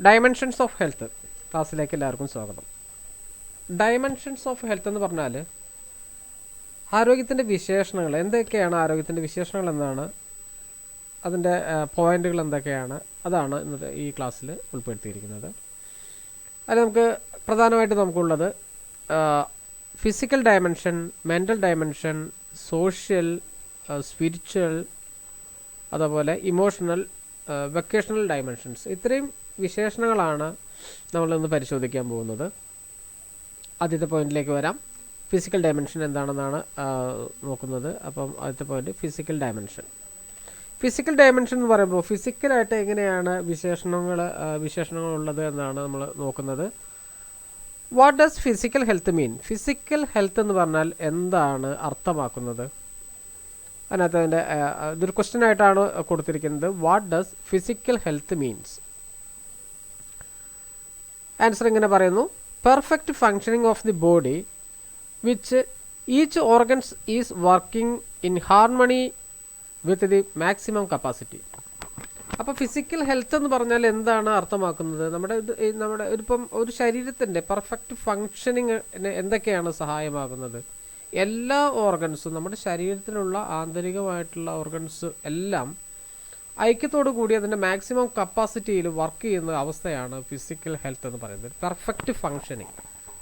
Dimensions of health ക്ലാസ്സിലേക്ക് എല്ലാവർക്കും സ്വാഗതം. ഡയമെൻഷൻസ് ഓഫ് ഹെൽത്ത് എന്ന് പറഞ്ഞാൽ ആരോഗ്യത്തിൻ്റെ വിശേഷണങ്ങൾ എന്തൊക്കെയാണ്, ആരോഗ്യത്തിൻ്റെ വിശേഷണങ്ങൾ എന്നാണ്, അതിൻ്റെ പോയിന്റുകൾ എന്തൊക്കെയാണ്, അതാണ് ഇന്നത്തെ ഈ ക്ലാസ്സിൽ ഉൾപ്പെടുത്തിയിരിക്കുന്നത്. അതിൽ നമുക്ക് പ്രധാനമായിട്ട് നമുക്കുള്ളത് physical dimension, mental dimension, social, spiritual, അതുപോലെ ഇമോഷണൽ, വൊക്കേഷണൽ ഡയമെൻഷൻസ്. ഇത്രയും വിശേഷണങ്ങളാണ് നമ്മളിന്ന് പരിശോധിക്കാൻ പോകുന്നത്. ആദ്യത്തെ പോയിന്റിലേക്ക് വരാം. ഫിസിക്കൽ ഡയമെൻഷൻ എന്താണെന്നാണ് നോക്കുന്നത്. അപ്പം ആദ്യത്തെ point physical dimension. Physical dimension എന്ന് പറയുമ്പോൾ ഫിസിക്കലായിട്ട് എങ്ങനെയാണ് വിശേഷണങ്ങളുള്ളത് എന്നാണ് നമ്മൾ നോക്കുന്നത്. What does physical health mean? Physical health എന്ന് പറഞ്ഞാൽ എന്താണ് അർത്ഥമാക്കുന്നത്? അതിനകത്ത് അതിൻ്റെ ഇതൊരു ക്വസ്റ്റ്യൻ ആയിട്ടാണ് കൊടുത്തിരിക്കുന്നത്. What does physical health means? Answer ഇങ്ങനെ പറയുന്നു: perfect functioning of the body which each organs is working in harmony with the maximum capacity. അപ്പോൾ ഫിസിക്കൽ ഹെൽത്ത് എന്ന് പറഞ്ഞാൽ എന്താണ് അർത്ഥമാക്കുന്നത്? നമ്മുടെ ഇപ്പം ഒരു ശരീരത്തിൻ്റെ പെർഫെക്റ്റ് ഫങ്ഷനിങ് എന്തൊക്കെയാണ് സഹായമാകുന്നത്? എല്ലാ ഓർഗൻസും, നമ്മുടെ ശരീരത്തിലുള്ള ആന്തരികമായിട്ടുള്ള ഓർഗൻസ് എല്ലാം ഐക്യത്തോടു കൂടി അതിൻ്റെ മാക്സിമം കപ്പാസിറ്റിയിൽ വർക്ക് ചെയ്യുന്ന അവസ്ഥയാണ് ഫിസിക്കൽ ഹെൽത്ത് എന്ന് പറയുന്നത്. Perfect functioning.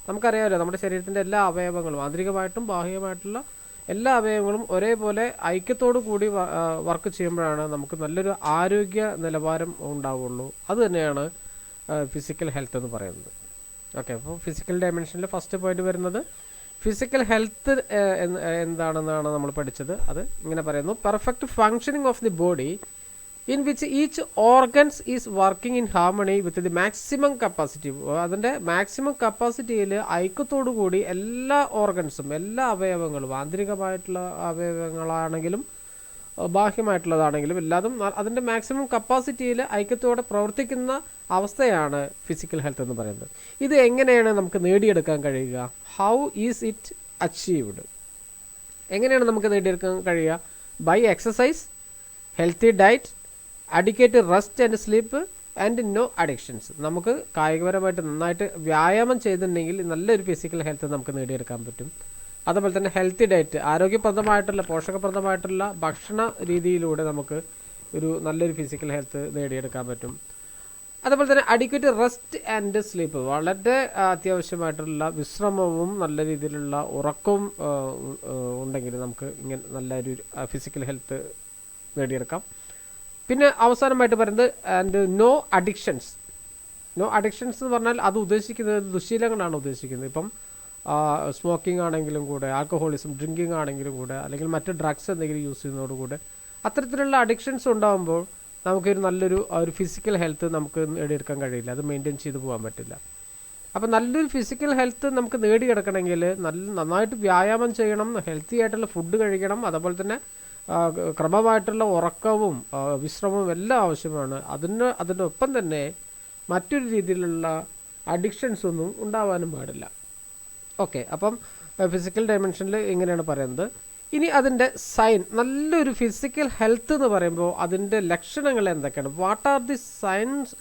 നമുക്കറിയാമല്ലോ, നമ്മുടെ ശരീരത്തിൻ്റെ എല്ലാ അവയവങ്ങളും, ആന്തരികമായിട്ടും ബാഹ്യമായിട്ടുള്ള എല്ലാ അവയവങ്ങളും ഒരേപോലെ ഐക്യത്തോടു കൂടി വർക്ക് ചെയ്യുമ്പോഴാണ് നമുക്ക് നല്ലൊരു ആരോഗ്യ നിലവാരം ഉണ്ടാവുള്ളൂ. അത് തന്നെയാണ് ഫിസിക്കൽ ഹെൽത്ത് എന്ന് പറയുന്നത്. ഓക്കെ, അപ്പോൾ ഫിസിക്കൽ ഡയമെൻഷനിൽ ഫസ്റ്റ് പോയിന്റ് വരുന്നത് ഫിസിക്കൽ ഹെൽത്ത് എന്താണെന്നാണ് നമ്മൾ പഠിച്ചത്. അത് ഇങ്ങനെ പറയുന്നു: perfect functioning of the body in which each organs is working in harmony with the maximum capacity. അതിൻ്റെ മാക്സിമം കപ്പാസിറ്റിയിൽ ഐക്യത്തോടു കൂടി എല്ലാ ഓർഗൻസും, എല്ലാ അവയവങ്ങളും, ആന്തരികമായിട്ടുള്ള അവയവങ്ങളാണെങ്കിലും ബാഹ്യമായിട്ടുള്ളതാണെങ്കിലും എല്ലാതും അതിൻ്റെ മാക്സിമം കപ്പാസിറ്റിയിൽ ഐക്യത്തോടെ പ്രവർത്തിക്കുന്ന അവസ്ഥയാണ് ഫിസിക്കൽ ഹെൽത്ത് എന്ന് പറയുന്നത്. ഇത് എങ്ങനെയാണ് നമുക്ക് നേടിയെടുക്കാൻ കഴിയുക? How is it achieved? എങ്ങനെയാണ് നമുക്ക് നേടിയെടുക്കാൻ കഴിയുക? By exercise, healthy diet, adequate rest and sleep and no addictions. നമുക്ക് കായികപരമായിട്ട് നന്നായിട്ട് വ്യായാമം ചെയ്തിട്ടുണ്ടെങ്കിൽ നല്ലൊരു ഫിസിക്കൽ ഹെൽത്ത് നമുക്ക് നേടിയെടുക്കാൻ പറ്റും. അതുപോലെ തന്നെ ഹെൽത്തി ഡയറ്റ്, ആരോഗ്യപ്രദമായിട്ടുള്ള പോഷകപ്രദമായിട്ടുള്ള ഭക്ഷണ രീതിയിലൂടെ നമുക്ക് ഒരു നല്ലൊരു ഫിസിക്കൽ ഹെൽത്ത് നേടിയെടുക്കാൻ പറ്റും. അതുപോലെ തന്നെ അഡിക്വേറ്റ് റെസ്റ്റ് ആൻഡ് സ്ലീപ്പ്, വളരെ അത്യാവശ്യമായിട്ടുള്ള വിശ്രമവും നല്ല രീതിയിലുള്ള ഉറക്കവും ഉണ്ടെങ്കിൽ നമുക്ക് ഇങ്ങനെ നല്ലൊരു ഫിസിക്കൽ ഹെൽത്ത് നേടിയെടുക്കാം. പിന്നെ അവസാനമായിട്ട് പറയുന്നത് and no addictions. No addictions എന്ന് പറഞ്ഞാൽ അത് ഉദ്ദേശിക്കുന്നത് ദുശ്ശീലങ്ങളാണ് ഉദ്ദേശിക്കുന്നത്. ഇപ്പം സ്മോക്കിംഗ് ആണെങ്കിലും കൂടെ, ആൽക്കഹോളിസം, ഡ്രിങ്കിങ് ആണെങ്കിലും കൂടെ, അല്ലെങ്കിൽ മറ്റ് ഡ്രഗ്സ് എന്തെങ്കിലും യൂസ് ചെയ്യുന്നതോടുകൂടെ അത്തരത്തിലുള്ള അഡിക്ഷൻസ് ഉണ്ടാകുമ്പോൾ നമുക്കൊരു നല്ലൊരു ഫിസിക്കൽ ഹെൽത്ത് നമുക്ക് നേടിയെടുക്കാൻ കഴിയില്ല. അത് മെയിൻറ്റെയിൻ ചെയ്ത് പോകാൻ പറ്റില്ല. അപ്പോൾ നല്ലൊരു ഫിസിക്കൽ ഹെൽത്ത് നമുക്ക് നേടിയെടുക്കണമെങ്കിൽ നന്നായിട്ട് വ്യായാമം ചെയ്യണം, ഹെൽത്തി ആയിട്ടുള്ള ഫുഡ് കഴിക്കണം, അതുപോലെ തന്നെ ക്രമമായിട്ടുള്ള ഉറക്കവും വിശ്രമവും എല്ലാം ആവശ്യമാണ്. അതിൻ്റെ ഒപ്പം തന്നെ മറ്റൊരു രീതിയിലുള്ള അഡിക്ഷൻസ് ഒന്നും ഉണ്ടാവാനും പാടില്ല. ഓക്കെ, അപ്പം ഫിസിക്കൽ ഡയമെൻഷനിൽ ഇങ്ങനെയാണ് പറയുന്നത്. ഇനി അതിൻ്റെ സൈൻ, നല്ലൊരു ഫിസിക്കൽ ഹെൽത്ത് എന്ന് പറയുമ്പോൾ അതിൻ്റെ ലക്ഷണങ്ങൾ എന്തൊക്കെയാണ്? What are the signs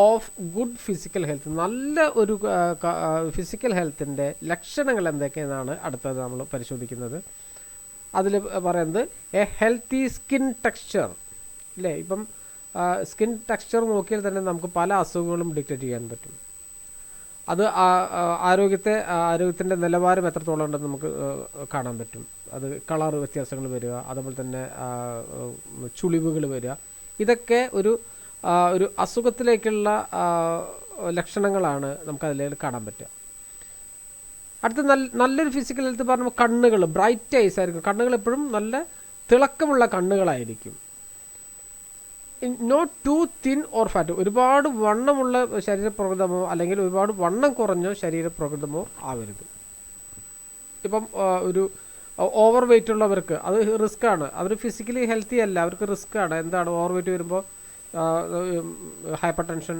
of good physical health? നല്ല ഒരു ഫിസിക്കൽ ഹെൽത്തിൻ്റെ ലക്ഷണങ്ങൾ എന്തൊക്കെയെന്നാണ് അടുത്തത് നമ്മൾ പരിശോധിക്കുന്നത്. അതിൽ പറയുന്നത് എ ഹെൽത്തി സ്കിൻ ടെക്സ്ചർ. അല്ലേ, ഇപ്പം സ്കിൻ ടെക്സ്ചർ നോക്കിയാൽ തന്നെ നമുക്ക് പല അസുഖങ്ങളും ഡിറ്റക്റ്റ് ചെയ്യാൻ പറ്റും. അത് ആരോഗ്യത്തിൻ്റെ നിലവാരം എത്രത്തോളം ഉണ്ടെന്ന് നമുക്ക് കാണാൻ പറ്റും. അത് കളർ വ്യത്യാസങ്ങൾ വരിക, അതുപോലെ തന്നെ ചുളിവുകൾ വരിക, ഇതൊക്കെ ഒരു അസുഖത്തിലേക്കുള്ള ലക്ഷണങ്ങളാണ് നമുക്കതിൽ കാണാൻ പറ്റുക. അടുത്ത നല്ലൊരു ഫിസിക്കൽ ഹെൽത്ത് പറയുമ്പോൾ കണ്ണുകൾ ബ്രൈറ്റ് ഐസ് ആയിരിക്കും. കണ്ണുകൾ എപ്പോഴും നല്ല തിളക്കമുള്ള കണ്ണുകളായിരിക്കും. Not too thin or fat. ഒരുപാട് വണ്ണമുള്ള ശരീരപ്രകൃതമോ അല്ലെങ്കിൽ ഒരുപാട് വണ്ണം കുറഞ്ഞ ശരീരപ്രകൃതമോ ആവരുത്. ഇപ്പം ഒരു ഓവർ വെയ്റ്റ് ഉള്ളവർക്ക് അത് റിസ്ക്കാണ്. അവർ ഫിസിക്കലി ഹെൽത്തി അല്ല, അവർക്ക് റിസ്ക്കാണ്. എന്താണ് ഓവർ വെയ്റ്റ് വരുമ്പോൾ ഹൈപ്പർ ടെൻഷൻ,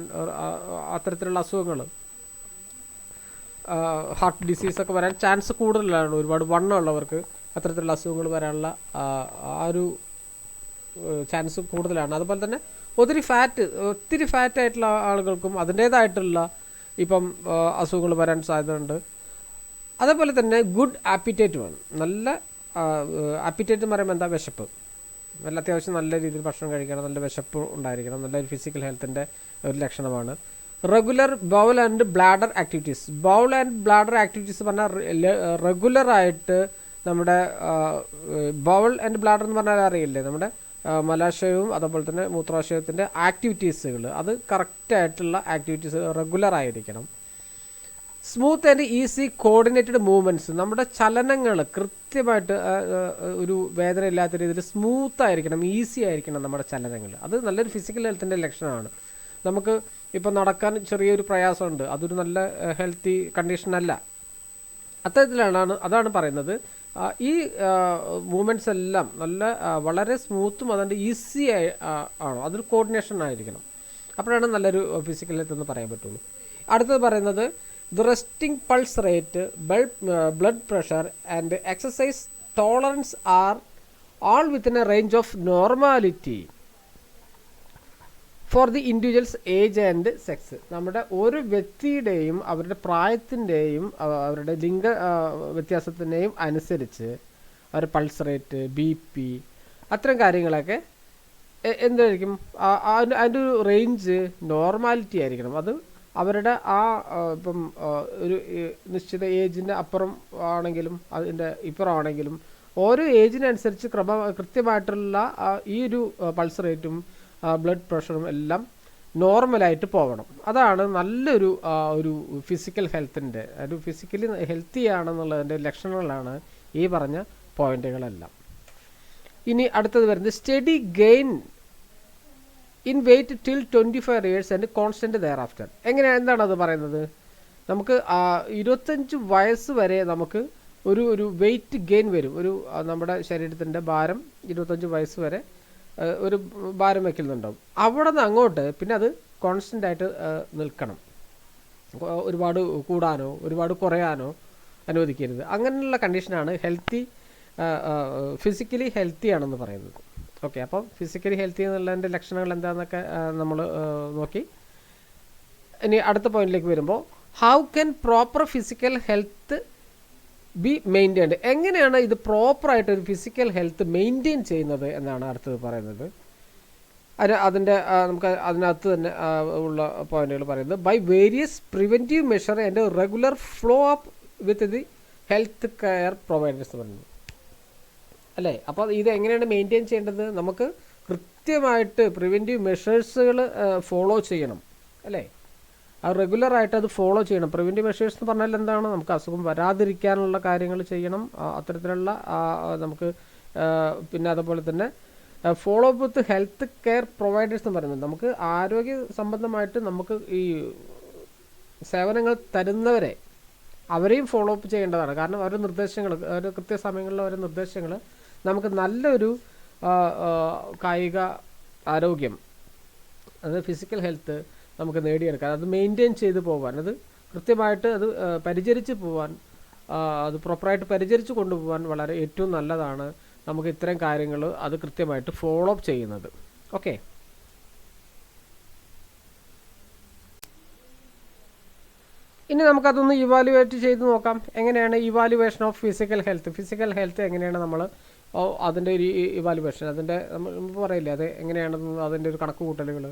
അത്തരത്തിലുള്ള അസുഖങ്ങൾ, ഹാർട്ട് ഡിസീസൊക്കെ വരാൻ ചാൻസ് കൂടുതലാണ്. ഒരുപാട് വണ്ണമുള്ളവർക്ക് അത്തരത്തിലുള്ള അസുഖങ്ങൾ വരാനുള്ള ആ ഒരു ചാൻസ് കൂടുതലാണ്. അതുപോലെ തന്നെ ഒത്തിരി ഫാറ്റായിട്ടുള്ള ആളുകൾക്കും അതിൻ്റേതായിട്ടുള്ള ഇപ്പം അസുഖങ്ങൾ വരാൻ സാധ്യതയുണ്ട്. അതേപോലെ തന്നെ ഗുഡ് ആപ്പിറ്റേറ്റ് വേണം. നല്ല ആപ്പിറ്റേറ്റ് എന്ന് പറയുമ്പോൾ എന്താ, വിശപ്പ്. അത്യാവശ്യം നല്ല രീതിയിൽ ഭക്ഷണം കഴിക്കണം, നല്ല വിശപ്പ് ഉണ്ടായിരിക്കണം, നല്ലൊരു ഫിസിക്കൽ ഹെൽത്തിൻ്റെ ഒരു ലക്ഷണമാണ്. Regular bowl and bladder activities. Bowl and bladder activities പറഞ്ഞാൽ റെഗുലറായിട്ട് നമ്മുടെ ബൗൾ ആൻഡ് ബ്ലാഡർ എന്ന് പറഞ്ഞാൽ അറിയില്ലേ, നമ്മുടെ മലാശയവും അതുപോലെ തന്നെ മൂത്രാശയത്തിൻ്റെ ആക്ടിവിറ്റീസുകൾ, അത് കറക്റ്റായിട്ടുള്ള ആക്ടിവിറ്റീസ് റെഗുലർ ആയിരിക്കണം. Smooth and easy coordinated movements. നമ്മുടെ ചലനങ്ങൾ കൃത്യമായിട്ട് ഒരു വേദന ഇല്ലാത്ത രീതിയിൽ സ്മൂത്ത് ആയിരിക്കണം, ഈസി ആയിരിക്കണം നമ്മുടെ ചലനങ്ങൾ. അത് നല്ലൊരു ഫിസിക്കൽ ഹെൽത്തിൻ്റെ ലക്ഷണമാണ്. നമുക്ക് ഇപ്പോൾ നടക്കാൻ ചെറിയൊരു പ്രയാസമുണ്ട്, അതൊരു നല്ല ഹെൽത്തി കണ്ടീഷനല്ല. അതാണ് പറയുന്നത്. ഈ മൂവ്മെൻറ്റ്സ് എല്ലാം വളരെ സ്മൂത്തും അതുകൊണ്ട് ഈസി ആണോ, അതൊരു കോർഡിനേഷൻ ആയിരിക്കണം. അപ്പോഴാണ് നല്ലൊരു ഫിസിക്കൽ ഹെൽത്ത് എന്ന് പറയാൻ പറ്റുള്ളൂ. അടുത്തത് പറയുന്നത് the resting pulse rate, blood pressure and exercise tolerance are all within a range of normality for the individual's age and sex. നമ്മുടെ ഓരോ വ്യക്തിയുടെയും അവരുടെ പ്രായത്തിൻ്റെയും അവരുടെ ലിംഗ വ്യത്യാസത്തിൻ്റെയും അനുസരിച്ച് അവരുടെ പൾസ് റേറ്റ്, BP, അത്തരം കാര്യങ്ങളൊക്കെ എന്തായിരിക്കും, അതിൻ്റെ ഒരു റേഞ്ച് നോർമാലിറ്റി ആയിരിക്കണം. അത് അവരുടെ ഇപ്പം ഒരു നിശ്ചിത ഏജിൻ്റെ അപ്പുറം ആണെങ്കിലും അതിൻ്റെ ഇപ്പുറമാണെങ്കിലും ഓരോ ഏജിനനുസരിച്ച് കൃത്യമായിട്ടുള്ള ഈ ഒരു പൾസ് റേറ്റും ബ്ലഡ് പ്രഷറും എല്ലാം നോർമലായിട്ട് പോകണം. അതാണ് നല്ലൊരു ഒരു ഫിസിക്കൽ ഹെൽത്തിൻ്റെ, ഒരു ഫിസിക്കലി ഹെൽത്തി ആണെന്നുള്ളതിൻ്റെ ലക്ഷണങ്ങളാണ് ഈ പറഞ്ഞ പോയിന്റുകളെല്ലാം. ഇനി അടുത്തത് വരുന്നത് steady gain in weight till 25 years and constant thereafter. എന്താണ് അത് പറയുന്നത്? നമുക്ക് 25 വയസ്സ് വരെ നമുക്ക് ഒരു വെയ്റ്റ് ഗെയിൻ വരും. നമ്മുടെ ശരീരത്തിൻ്റെ ഭാരം 25 വയസ്സ് വരെ ഒരു ഭാരം വയ്ക്കുന്നുണ്ടാവും. അവിടെ നിന്ന് അങ്ങോട്ട് പിന്നെ അത് കോൺസ്റ്റൻ്റ് ആയിട്ട് നിൽക്കണം. ഒരുപാട് കൂടാനോ ഒരുപാട് കുറയാനോ അനുവദിക്കരുത്. അങ്ങനെയുള്ള കണ്ടീഷനാണ് ഫിസിക്കലി ഹെൽത്തി ആണെന്ന് പറയുന്നത്. ഓക്കെ, അപ്പം ഫിസിക്കലി ഹെൽത്തി എന്നുള്ളതിൻ്റെ ലക്ഷണങ്ങൾ എന്താണെന്നൊക്കെ നമ്മൾ നോക്കി. ഇനി അടുത്ത പോയിന്റിലേക്ക് വരുമ്പോൾ how can proper physical health be maintained. എങ്ങനെയാണ് ഇത് പ്രോപ്പറായിട്ട് ഒരു ഫിസിക്കൽ ഹെൽത്ത് മെയിൻറ്റെയിൻ ചെയ്യുന്നത് എന്നാണ് അടുത്തത് പറയുന്നത്. നമുക്ക് അതിനകത്ത് തന്നെ ഉള്ള പോയിന്റുകൾ പറയുന്നത് by various preventive measure and regular follow up with the health care providers പറയുന്നത് അല്ലേ. അപ്പോൾ ഇത് എങ്ങനെയാണ് മെയിൻറ്റെയിൻ ചെയ്യേണ്ടത്? നമുക്ക് കൃത്യമായിട്ട് പ്രിവെൻറ്റീവ് മെഷേഴ്സുകൾ ഫോളോ ചെയ്യണം അല്ലേ. അത് റെഗുലറായിട്ട് അത് ഫോളോ ചെയ്യണം. പ്രിവെൻറ്റീവ് മെഷേഴ്സ് എന്ന് പറഞ്ഞാൽ എന്താണ്? നമുക്ക് അസുഖം വരാതിരിക്കാനുള്ള കാര്യങ്ങൾ ചെയ്യണം. അത്തരത്തിലുള്ള നമുക്ക് പിന്നെ അതുപോലെ തന്നെ follow up with health care providers എന്ന് പറയുന്നത് നമുക്ക് ആരോഗ്യ സംബന്ധമായിട്ട് നമുക്ക് ഈ സേവനങ്ങൾ തരുന്നവരെ അവരെയും ഫോളോ അപ്പ് ചെയ്യേണ്ടതാണ്. കാരണം അവരുടെ നിർദ്ദേശങ്ങൾ, അവരുടെ കൃത്യസമയങ്ങളിലെ അവരുടെ നിർദ്ദേശങ്ങൾ നമുക്ക് നല്ലൊരു കായിക ആരോഗ്യം, അത് ഫിസിക്കൽ ഹെൽത്ത് നമുക്ക് നേടിയെടുക്കാൻ, അത് മെയിൻറ്റെയിൻ ചെയ്ത് പോകാൻ, അത് കൃത്യമായിട്ട് അത് പരിചരിച്ച് പോകാൻ, അത് പ്രോപ്പറായിട്ട് പരിചരിച്ച് കൊണ്ടുപോകാൻ വളരെ ഏറ്റവും നല്ലതാണ് നമുക്ക് ഇത്തരം കാര്യങ്ങൾ അത് കൃത്യമായിട്ട് ഫോളോ അപ്പ് ചെയ്യുന്നത്. ഓക്കെ, ഇനി നമുക്കതൊന്ന് ഇവാലുവേറ്റ് ചെയ്ത് നോക്കാം. എങ്ങനെയാണ് ഇവാലുവേഷൻ ഓഫ് ഫിസിക്കൽ ഹെൽത്ത് എങ്ങനെയാണ് നമ്മൾ അതിൻ്റെ ഒരു ഇവാലുവേഷൻ, അതിൻ്റെ നമ്മൾ പറയില്ലേ അത് എങ്ങനെയാണെന്ന്, അതിൻ്റെ ഒരു കണക്ക് കൂട്ടലുകൾ,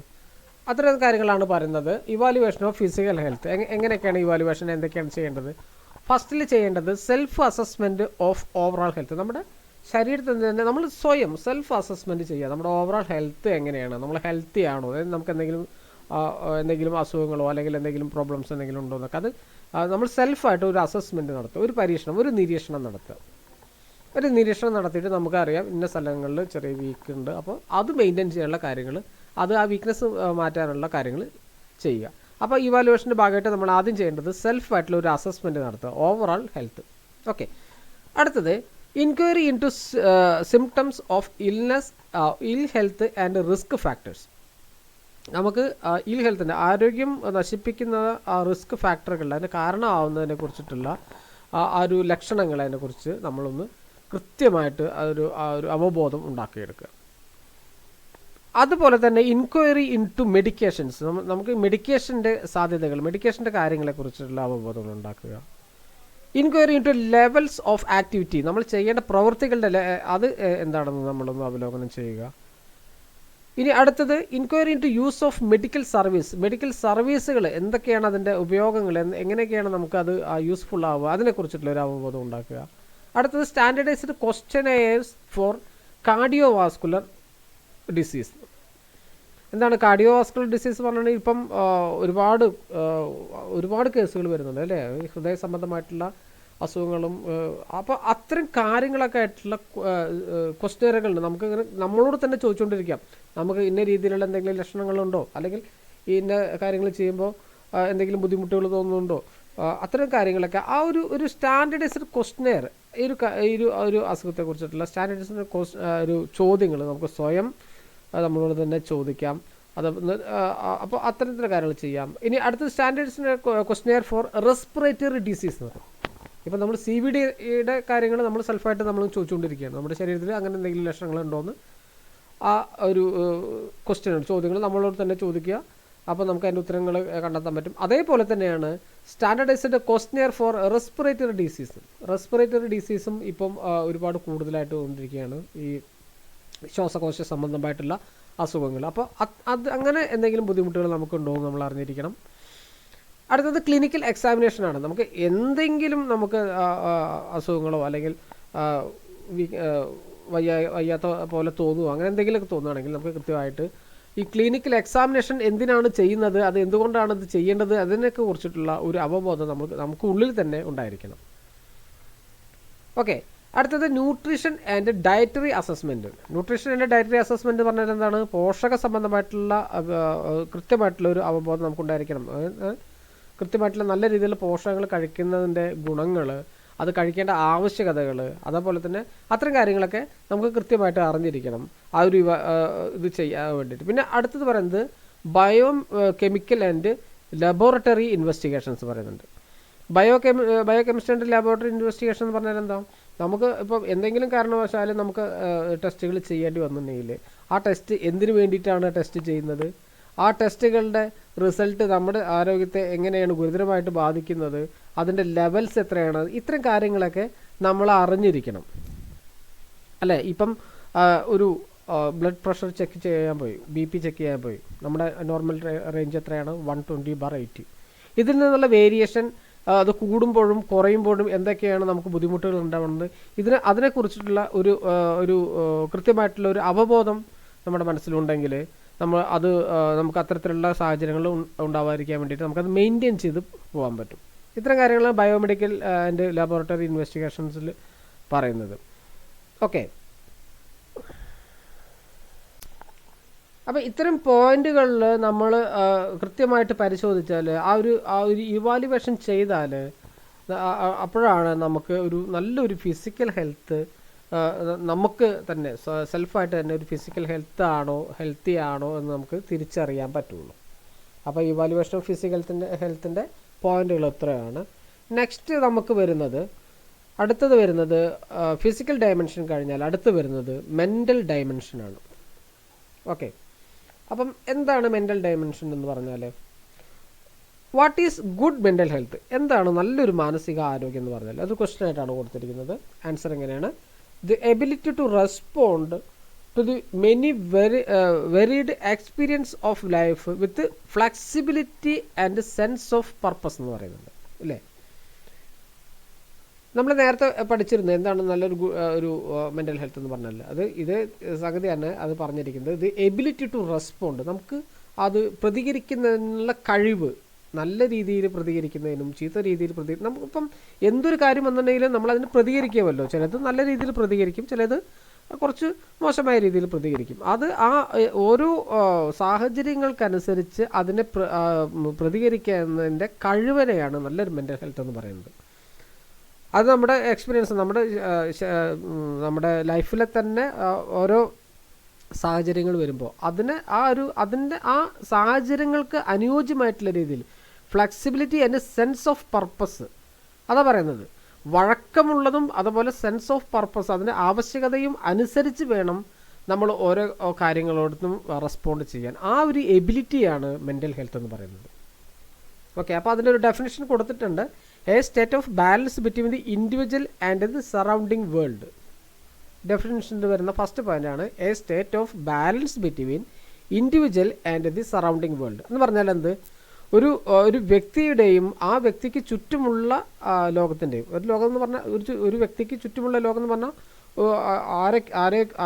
അത്തരം കാര്യങ്ങളാണ് പറയുന്നത്. ഇവാലുവേഷൻ ഓഫ് ഫിസിക്കൽ ഹെൽത്ത് എങ്ങനെയൊക്കെയാണ് ഇവാലുവേഷൻ, എന്തൊക്കെയാണ് ചെയ്യേണ്ടത്? ഫസ്റ്റിൽ ചെയ്യേണ്ടത് self assessment of overall health. നമ്മുടെ ശരീരത്തിൽ തന്നെ നമ്മൾ സ്വയം സെൽഫ് അസസ്മെൻറ്റ് ചെയ്യുക. നമ്മുടെ ഓവറോൾ ഹെൽത്ത് എങ്ങനെയാണ്, നമ്മൾ ഹെൽത്തി ആണോ, അതായത് നമുക്ക് എന്തെങ്കിലും അസുഖങ്ങളോ അല്ലെങ്കിൽ എന്തെങ്കിലും പ്രോബ്ലംസ് എന്തെങ്കിലും ഉണ്ടോ എന്നൊക്കെ അത് നമ്മൾ സെൽഫായിട്ട് ഒരു അസസ്മെൻറ്റ് നടത്തുക, ഒരു നിരീക്ഷണം നടത്തിയിട്ട് നമുക്കറിയാം ഇന്ന സ്ഥലങ്ങളിൽ ചെറിയ വീക്ക് ഉണ്ട്, അപ്പോൾ അത് മെയിൻറ്റെയിൻ ചെയ്യാനുള്ള കാര്യങ്ങൾ, അത് ആ വീക്ക്നെസ് മാറ്റാനുള്ള കാര്യങ്ങൾ ചെയ്യുക. അപ്പോൾ ഇവാലുവേഷൻ്റെ ഭാഗമായിട്ട് നമ്മൾ ആദ്യം ചെയ്യേണ്ടത് സെൽഫായിട്ടുള്ള ഒരു അസസ്മെൻറ്റ് നടത്തുക, ഓവറോൾ ഹെൽത്ത്. ഓക്കെ, അടുത്തത് inquiry into symptoms of ill health and risk factors. നമുക്ക് ഇൽ ഹെൽത്തിൻ്റെ ആരോഗ്യം നശിപ്പിക്കുന്ന റിസ്ക് ഫാക്ടറുകൾ, അതിന് കാരണമാവുന്നതിനെ കുറിച്ചിട്ടുള്ള ആ ഒരു ലക്ഷണങ്ങൾ, അതിനെക്കുറിച്ച് നമ്മളൊന്ന് കൃത്യമായിട്ട് ആ ഒരു അവബോധം ഉണ്ടാക്കിയെടുക്കുക. അതുപോലെ തന്നെ ഇൻക്വയറി ഇൻ ടു മെഡിക്കേഷൻസ്, നമുക്ക് മെഡിക്കേഷൻ്റെ സാധ്യതകൾ, മെഡിക്കേഷൻ്റെ കാര്യങ്ങളെക്കുറിച്ചുള്ള അവബോധങ്ങൾ ഉണ്ടാക്കുക. Inquiry in to levels of activity, നമ്മൾ ചെയ്യേണ്ട പ്രവൃത്തികളുടെ അത് എന്താണെന്ന് നമ്മളൊന്ന് അവലോകനം ചെയ്യുക. ഇനി അടുത്തത് inquiry into use of medical service, medical സർവീസുകൾ എന്തൊക്കെയാണ്, അതിൻ്റെ ഉപയോഗങ്ങൾ എങ്ങനെയൊക്കെയാണ് നമുക്കത് യൂസ്ഫുൾ ആവുക, അതിനെക്കുറിച്ചിട്ടുള്ള ഒരു അവബോധം ഉണ്ടാക്കുക. അടുത്തത് സ്റ്റാൻഡേർഡൈസ്ഡ് ക്വസ്റ്റ്യനെയേഴ്സ് ഫോർ കാർഡിയോവാസ്കുലർ ഡിസീസ്. എന്താണ് കാർഡിയോവാസ്കുലർ ഡിസീസ് പറഞ്ഞാൽ ഇപ്പം ഒരുപാട് കേസുകൾ വരുന്നുണ്ട് അല്ലേ, ഹൃദയ സംബന്ധമായിട്ടുള്ള അസുഖങ്ങളും. അപ്പോൾ അത്തരം കാര്യങ്ങളൊക്കെ ആയിട്ടുള്ള ക്വസ്റ്റ്യനുകളുണ്ട്. നമുക്കിങ്ങനെ നമ്മളോട് തന്നെ ചോദിച്ചുകൊണ്ടിരിക്കാം, നമുക്ക് ഇന്ന രീതിയിലുള്ള എന്തെങ്കിലും ലക്ഷണങ്ങളുണ്ടോ, അല്ലെങ്കിൽ ഇന്ന കാര്യങ്ങൾ ചെയ്യുമ്പോൾ എന്തെങ്കിലും ബുദ്ധിമുട്ടുകൾ തോന്നുന്നുണ്ടോ, അത്തരം കാര്യങ്ങളൊക്കെ ആ ഒരു സ്റ്റാൻഡേർഡൈസ്ഡ് ക്വസ്റ്റ്യനെയർ ഒരു അസുഖത്തെക്കുറിച്ചിട്ടുള്ള സ്റ്റാൻഡേർഡൈസ്ഡ് ഒരു ചോദ്യങ്ങൾ നമുക്ക് സ്വയം നമ്മളോട് തന്നെ ചോദിക്കാം. അപ്പോൾ അത്തരത്തിലുള്ള കാര്യങ്ങൾ ചെയ്യാം. ഇനി അടുത്ത standardised questionnaire for respiratory disease എന്ന് പറയും. ഇപ്പം നമ്മൾ CVD-യുടെ കാര്യങ്ങൾ നമ്മൾ സെൽഫായിട്ട് നമ്മൾ ചോദിച്ചുകൊണ്ടിരിക്കുകയാണ്, നമ്മുടെ ശരീരത്തിൽ അങ്ങനെ എന്തെങ്കിലും ലക്ഷണങ്ങളുണ്ടോയെന്ന് ആ ഒരു ചോദ്യങ്ങൾ നമ്മളോട് തന്നെ ചോദിക്കുക. അപ്പോൾ നമുക്ക് അതിൻ്റെ ഉത്തരങ്ങൾ കണ്ടെത്താൻ പറ്റും. അതേപോലെ തന്നെയാണ് standardized questionnaire for respiratory disease. Respiratory ഡിസീസും ഇപ്പം ഒരുപാട് കൂടുതലായിട്ട് കൊണ്ടിരിക്കുകയാണ്, ഈ ശ്വാസകോശ സംബന്ധമായിട്ടുള്ള അസുഖങ്ങൾ. അപ്പോൾ അത് അങ്ങനെ എന്തെങ്കിലും ബുദ്ധിമുട്ടുകൾ നമുക്കുണ്ടോ എന്ന് നമ്മൾ അറിഞ്ഞിരിക്കണം. അടുത്തത് ക്ലിനിക്കൽ എക്സാമിനേഷനാണ്. നമുക്ക് എന്തെങ്കിലും നമുക്ക് അസുഖങ്ങളോ അല്ലെങ്കിൽ വയ്യാത്ത പോലെ തോന്നുമോ, അങ്ങനെ എന്തെങ്കിലുമൊക്കെ തോന്നുകയാണെങ്കിൽ നമുക്ക് കൃത്യമായിട്ട് ഈ ക്ലിനിക്കൽ എക്സാമിനേഷൻ എന്തിനാണ് ചെയ്യുന്നത്, അത് എന്തുകൊണ്ടാണ് ഇത് ചെയ്യേണ്ടത്, അതിനൊക്കെ കുറിച്ചിട്ടുള്ള ഒരു അവബോധം നമുക്ക് ഉള്ളിൽ തന്നെ ഉണ്ടായിരിക്കണം. ഓക്കെ, അടുത്തത് nutrition and dietary assessment. Nutrition and dietary assessment പറഞ്ഞാൽ എന്താണ്, പോഷക സംബന്ധമായിട്ടുള്ള കൃത്യമായിട്ടുള്ള ഒരു അവബോധം നമുക്കുണ്ടായിരിക്കണം. കൃത്യമായിട്ടുള്ള നല്ല രീതിയിൽ പോഷകങ്ങൾ കഴിക്കുന്നതിൻ്റെ ഗുണങ്ങൾ, അത് കഴിക്കേണ്ട ആവശ്യകതകൾ, അതേപോലെ തന്നെ അത്തരം കാര്യങ്ങളൊക്കെ നമുക്ക് കൃത്യമായിട്ട് അറിഞ്ഞിരിക്കണം ആ ഒരു ഇത് ചെയ്യാൻ വേണ്ടിയിട്ട്. പിന്നെ അടുത്തത് പറയുന്നത് കെമിക്കൽ ആൻഡ് ലബോറട്ടറി ഇൻവെസ്റ്റിഗേഷൻസ് പറയുന്നുണ്ട്. ബയോകെമിസ്ട്രി ആൻഡ് ലബോറട്ടറി ഇൻവെസ്റ്റിഗേഷൻ എന്ന് പറഞ്ഞാൽ എന്താ, നമുക്ക് ഇപ്പം എന്തെങ്കിലും കാരണവശാലും നമുക്ക് ടെസ്റ്റുകൾ ചെയ്യേണ്ടി വന്നിട്ടുണ്ടെങ്കിൽ ആ ടെസ്റ്റ് എന്തിനു വേണ്ടിയിട്ടാണ് ടെസ്റ്റ് ചെയ്യുന്നത്, ആ ടെസ്റ്റുകളുടെ റിസൾട്ട് നമ്മുടെ ആരോഗ്യത്തെ എങ്ങനെയാണ് ഗുരുതരമായിട്ട് ബാധിക്കുന്നത്, അതിൻ്റെ ലെവൽസ് എത്രയാണ്, ഇത്തരം കാര്യങ്ങളൊക്കെ നമ്മൾ അറിഞ്ഞിരിക്കണം അല്ലേ. ഇപ്പം ഒരു ബ്ലഡ് പ്രഷർ ചെക്ക് ചെയ്യാൻ പോയി, BP ചെക്ക് ചെയ്യാൻ പോയി, നമ്മുടെ നോർമൽ റേഞ്ച് എത്രയാണ്, 120/80. ഇതിൽ നിന്നുള്ള വേരിയേഷൻ അത് കൂടുമ്പോഴും കുറയുമ്പോഴും എന്തൊക്കെയാണ് നമുക്ക് ബുദ്ധിമുട്ടുകൾ ഉണ്ടാവുന്നത്, അതിനെക്കുറിച്ചിട്ടുള്ള ഒരു കൃത്യമായിട്ടുള്ള ഒരു അവബോധം നമ്മുടെ മനസ്സിലുണ്ടെങ്കിൽ നമുക്ക് അത്തരത്തിലുള്ള സാഹചര്യങ്ങൾ ഉണ്ടാവാതിരിക്കാൻ വേണ്ടിയിട്ട് നമുക്കത് മെയിൻറ്റെയിൻ ചെയ്ത് പോകാൻ പറ്റും. ഇത്തരം കാര്യങ്ങൾ ബയോമെഡിക്കൽ ആൻഡ് ലബോറട്ടറി ഇൻവെസ്റ്റിഗേഷൻസിൽ പറയുന്നത്. ഓക്കെ, അപ്പോൾ ഇത്തരം പോയിന്റുകളിൽ നമ്മൾ കൃത്യമായിട്ട് പരിശോധിച്ചാൽ ആ ഒരു ഇവാലുവേഷൻ ചെയ്താൽ അപ്പോഴാണ് നമുക്ക് നല്ലൊരു ഫിസിക്കൽ ഹെൽത്ത് നമുക്ക് തന്നെ സെൽഫായിട്ട് തന്നെ ഒരു ഫിസിക്കൽ ഹെൽത്തി ആണോ എന്ന് നമുക്ക് തിരിച്ചറിയാൻ പറ്റുള്ളൂ. അപ്പോൾ ഇവാലുവേഷൻ ഓഫ് ഫിസിക്കൽ ഹെൽത്തിൻ്റെ പോയിന്റുകൾ എത്രയാണ്. നെക്സ്റ്റ് നമുക്ക് അടുത്തത് വരുന്നത് ഫിസിക്കൽ ഡയമെൻഷൻ കഴിഞ്ഞാൽ അടുത്ത് വരുന്നത് മെൻ്റൽ ഡയമെൻഷനാണ്. ഓക്കെ, അപ്പം എന്താണ് മെൻ്റൽ ഡയമെൻഷൻ എന്ന് പറഞ്ഞാൽ, what is good mental health, എന്താണ് നല്ലൊരു മാനസിക ആരോഗ്യം എന്ന് പറഞ്ഞാൽ അത് ക്വസ്റ്റ്യൻ ആയിട്ടാണ് കൊടുത്തിരിക്കുന്നത്. ആൻസർ എങ്ങനെയാണ്, the ability to respond to the many varied experience of life with flexibility and sense of purpose എന്ന് പറയുന്നുണ്ട് അല്ലേ. നമ്മൾ നേരത്തെ പഠിച്ചിരുന്നത് എന്താണ് ഒരു മെൻ്റൽ ഹെൽത്ത് എന്ന് പറഞ്ഞാൽ ഇത് സംഗതിയാണ് അത് പറഞ്ഞിരിക്കുന്നത്. ഇത് എബിലിറ്റി ടു റെസ്പോണ്ട്, നമുക്ക് അത് പ്രതികരിക്കുന്നതിനുള്ള കഴിവ്, നല്ല രീതിയിൽ പ്രതികരിക്കുന്നതിനും ചീത്ത രീതിയിൽ നമുക്കിപ്പം എന്തൊരു കാര്യം വന്നിട്ടുണ്ടെങ്കിലും നമ്മളതിന് പ്രതികരിക്കുമല്ലോ. ചിലത് നല്ല രീതിയിൽ പ്രതികരിക്കും, ചിലത് കുറച്ച് മോശമായ രീതിയിൽ പ്രതികരിക്കും. അത് ഓരോ സാഹചര്യങ്ങൾക്കനുസരിച്ച് അതിനെ പ്രതികരിക്കുന്നതിൻ്റെ കഴിവിനെയാണ് നല്ലൊരു മെൻ്റൽ ഹെൽത്ത് എന്ന് പറയുന്നത്. അത് നമ്മുടെ എക്സ്പീരിയൻസ്, നമ്മുടെ ലൈഫിലെ തന്നെ ഓരോ സാഹചര്യങ്ങൾ വരുമ്പോൾ അതിൻ്റെ ആ സാഹചര്യങ്ങൾക്ക് അനുയോജ്യമായിട്ടുള്ള രീതിയിൽ flexibility and sense of purpose അതാ പറയുന്നത്. വഴക്കമുള്ളതും അതുപോലെ സെൻസ് ഓഫ് പർപ്പസ്, അതിൻ്റെ ആവശ്യകതയും അനുസരിച്ച് വേണം നമ്മൾ ഓരോ കാര്യങ്ങളോടത്തും റെസ്പോണ്ട് ചെയ്യാൻ ആ ഒരു എബിലിറ്റിയാണ് മെൻ്റൽ ഹെൽത്ത് എന്ന് പറയുന്നത്. ഓക്കെ, അപ്പോൾ അതിലൊരു ഡെഫിനിഷൻ കൊടുത്തിട്ടുണ്ട്. A state of balance between the individual and the surrounding world. ഡെഫിനിഷനിൽ വരുന്ന ഫസ്റ്റ് പോയിൻ്റാണ് a state of balance between individual and the surrounding world എന്ന് പറഞ്ഞാൽ എന്ത്, ഒരു വ്യക്തിയുടെയും ആ വ്യക്തിക്ക് ചുറ്റുമുള്ള ലോകത്തിൻ്റെയും, ഒരു ലോകം എന്ന് പറഞ്ഞാൽ ഒരു വ്യക്തിക്ക് ചുറ്റുമുള്ള ലോകം എന്ന് പറഞ്ഞാൽ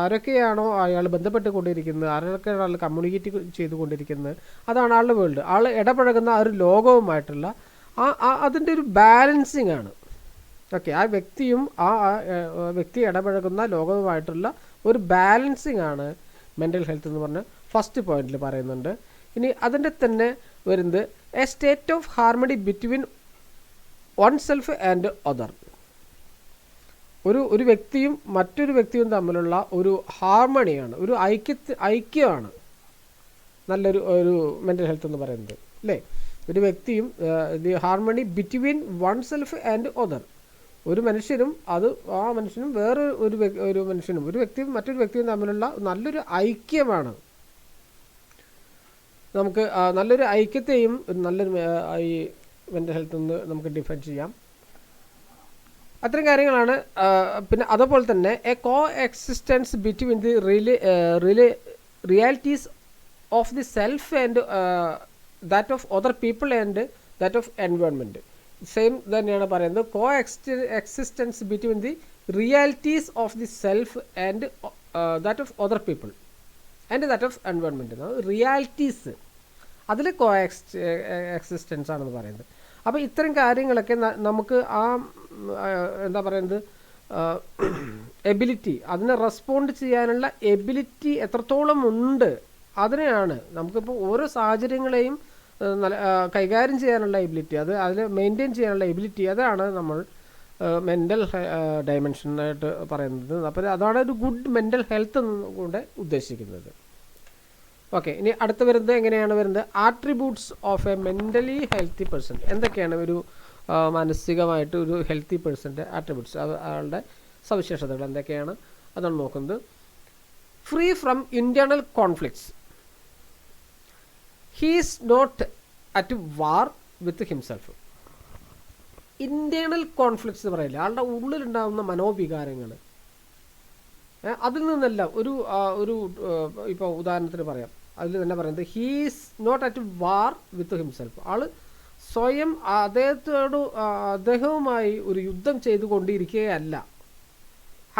ആരൊക്കെയാണോ അയാൾ ബന്ധപ്പെട്ടുകൊണ്ടിരിക്കുന്നത്, ആരൊക്കെയാണ് ആൾ കമ്മ്യൂണിക്കേറ്റ് ചെയ്തുകൊണ്ടിരിക്കുന്നത്, അതാണ് ആളുടെ വേൾഡ്. ആൾ ഇടപഴകുന്ന ആ ഒരു ലോകവുമായിട്ടുള്ള അതിൻ്റെ ഒരു ബാലൻസിങ് ആണ്. ഓക്കെ, ആ വ്യക്തിയും ആ വ്യക്തി ഇടപഴകുന്ന ലോകവുമായിട്ടുള്ള ഒരു ബാലൻസിങ് ആണ് മെൻ്റൽ ഹെൽത്ത് എന്ന് പറഞ്ഞ ഫസ്റ്റ് പോയിന്റിൽ പറയുന്നുണ്ട്. ഇനി അതിൻ്റെ തന്നെ വരുന്നത് A state of harmony between one self and other. ഒരു വ്യക്തിയും മറ്റൊരു വ്യക്തിയും തമ്മിലുള്ള ഒരു ഹാർമണിയാണ്, ഒരു ഐക്യമാണ് നല്ലൊരു മെൻ്റൽ ഹെൽത്ത് എന്ന് പറയുന്നത്, അല്ലേ? ഒരു വ്യക്തിയും the harmony between one self and other, ഒരു മനുഷ്യനും ആ മനുഷ്യനും വേറെ ഒരു മനുഷ്യനും, ഒരു വ്യക്തിയും മറ്റൊരു വ്യക്തിയും തമ്മിലുള്ള നല്ലൊരു ഐക്യമാണ്. നമുക്ക് നല്ലൊരു ഐക്യത്തെയും നല്ലൊരു ഈ മെൻ്റൽ ഹെൽത്ത് എന്ന് നമുക്ക് ഡിഫൈൻ ചെയ്യാം. അത്തരം കാര്യങ്ങളാണ്. പിന്നെ അതുപോലെ തന്നെ A co existence between the realities of the self and that of other people and that of environment. Same തന്നെയാണ് പറയുന്നത്. കോ existence between the realities of the self and that of other people and that of environment. Realities അതിൽ കോ existence ആണെന്ന് പറയുന്നത്. അപ്പോൾ ഇത്തരം കാര്യങ്ങളൊക്കെ നമുക്ക് എന്താ പറയുന്നത്, എബിലിറ്റി, അതിനെ റെസ്പോണ്ട് ചെയ്യാനുള്ള എബിലിറ്റി എത്രത്തോളം ഉണ്ട്, അതിനെയാണ് നമുക്കിപ്പോൾ ഓരോ സാഹചര്യങ്ങളെയും കൈകാര്യം ചെയ്യാനുള്ള എബിലിറ്റി, അതിൽ മെയിൻറ്റെയിൻ ചെയ്യാനുള്ള എബിലിറ്റി, അതാണ് നമ്മൾ മെൻ്റൽ ഡയമെൻഷനായിട്ട് പറയുന്നത്. അപ്പോൾ അതാണ് ഒരു ഗുഡ് മെൻ്റൽ ഹെൽത്ത് കൂടെ ഉദ്ദേശിക്കുന്നത്. ഓക്കെ, ഇനി അടുത്ത് വരുന്നത് എങ്ങനെയാണ് വരുന്നത്, attributes of A mentally healthy person. എന്തൊക്കെയാണ് ഒരു മാനസികമായിട്ട് ഒരു ഹെൽത്തി പേഴ്സൻ്റെ ആട്രിബ്യൂട്ട്സ്, അയാളുടെ സവിശേഷതകൾ എന്തൊക്കെയാണ്, അതാണ് നോക്കുന്നത്. Free from internal conflicts, he is not at war with himself. Internal conflicts എന്ന് പറയില്ല, ആളുടെ ഉള്ളിലുണ്ടാകുന്ന മനോവികാരങ്ങൾ, അതിൽ നിന്നല്ല ഒരു ഇപ്പോൾ ഉദാഹരണത്തിന് പറയാം, അതിൽ തന്നെ പറയുന്നത് he is not at war with himself. ആൾ സ്വയം അദ്ദേഹവുമായി ഒരു യുദ്ധം ചെയ്തുകൊണ്ടിരിക്കുകയല്ല,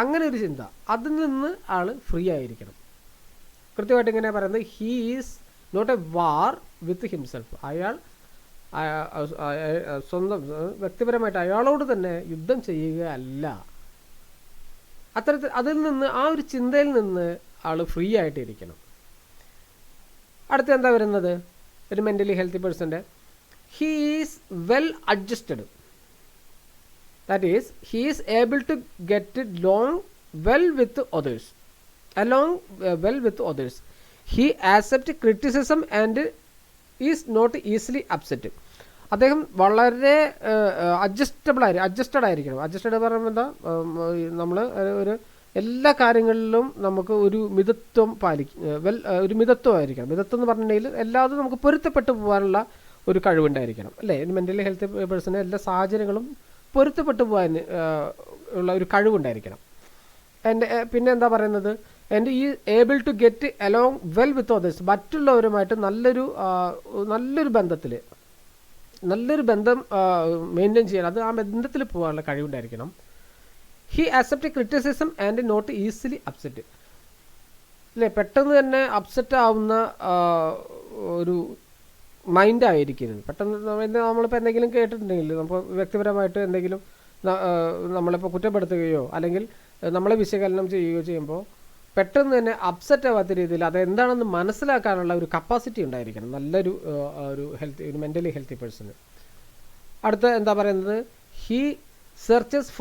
അങ്ങനെ ഒരു ചിന്ത, അതിൽ നിന്ന് ആൾ ഫ്രീ ആയിരിക്കണം. കൃത്യമായിട്ട് ഇങ്ങനെ പറയുന്നത്, he is not a war with himself. അയാൾ സ്വന്തം വ്യക്തിപരമായിട്ട് അയാളോട് തന്നെ യുദ്ധം ചെയ്യുകയല്ല. അതിൽ നിന്ന് ആ ഒരു ചിന്തയിൽ നിന്ന് ആൾ ഫ്രീ ആയിട്ടിരിക്കണം. അടുത്ത എന്താ വരുന്നത്, ഒരു മെൻ്റലി ഹെൽത്തി പേഴ്സൻ്റെ he is well adjusted. That is he is able to get long well with others. He accepts criticism and is not easily upset. അദ്ദേഹം വളരെ അഡ്ജസ്റ്റഡ് ആയിരിക്കണം. അഡ്ജസ്റ്റഡ് പറയുമ്പോൾ എന്താ, നമ്മൾ ഒരു എല്ലാ കാര്യങ്ങളിലും നമുക്ക് ഒരു മിതത്വം ഒരു മിതത്വമായിരിക്കണം. മിതത്വം എന്ന് പറഞ്ഞിട്ടുണ്ടെങ്കിൽ എല്ലാതും നമുക്ക് പൊരുത്തപ്പെട്ടു പോകാനുള്ള ഒരു കഴിവുണ്ടായിരിക്കണം, അല്ലേ? ഒരു മെൻ്റലി ഹെൽത്ത് പേഴ്സണ് എല്ലാ സാഹചര്യങ്ങളും പൊരുത്തപ്പെട്ടു പോകാൻ ഉള്ള ഒരു കഴിവുണ്ടായിരിക്കണം. പിന്നെ എന്താ പറയുന്നത്, ഈ able to get along well with others, മറ്റുള്ളവരുമായിട്ട് നല്ലൊരു ബന്ധം മെയിൻറ്റെയിൻ ചെയ്യാൻ, അത് ആ ബന്ധത്തിൽ പോകാനുള്ള കഴിവുണ്ടായിരിക്കണം. He accept criticism and not easily upset, അല്ലേ? പെട്ടെന്ന് തന്നെ അപ്സെറ്റ് ആവുന്ന ഒരു മൈൻഡായിരിക്കരുത്. പെട്ടെന്ന് നമ്മളിപ്പോൾ എന്തെങ്കിലും കേട്ടിട്ടുണ്ടെങ്കിൽ, നമ്മൾ വ്യക്തിപരമായിട്ട് എന്തെങ്കിലും നമ്മളിപ്പോൾ കുറ്റപ്പെടുത്തുകയോ അല്ലെങ്കിൽ നമ്മളെ വിശകലനം ചെയ്യുകയോ ചെയ്യുമ്പോൾ പെട്ടെന്ന് തന്നെ അപ്സെറ്റ് ആവാത്ത രീതിയിൽ അതെന്താണെന്ന് മനസ്സിലാക്കാനുള്ള ഒരു കപ്പാസിറ്റി ഉണ്ടായിരിക്കണം നല്ലൊരു ഒരു മെൻ്റലി ഹെൽത്തി പേഴ്സണ്. അടുത്ത എന്താ പറയുന്നത്, ഹീ സെർച്ചസ്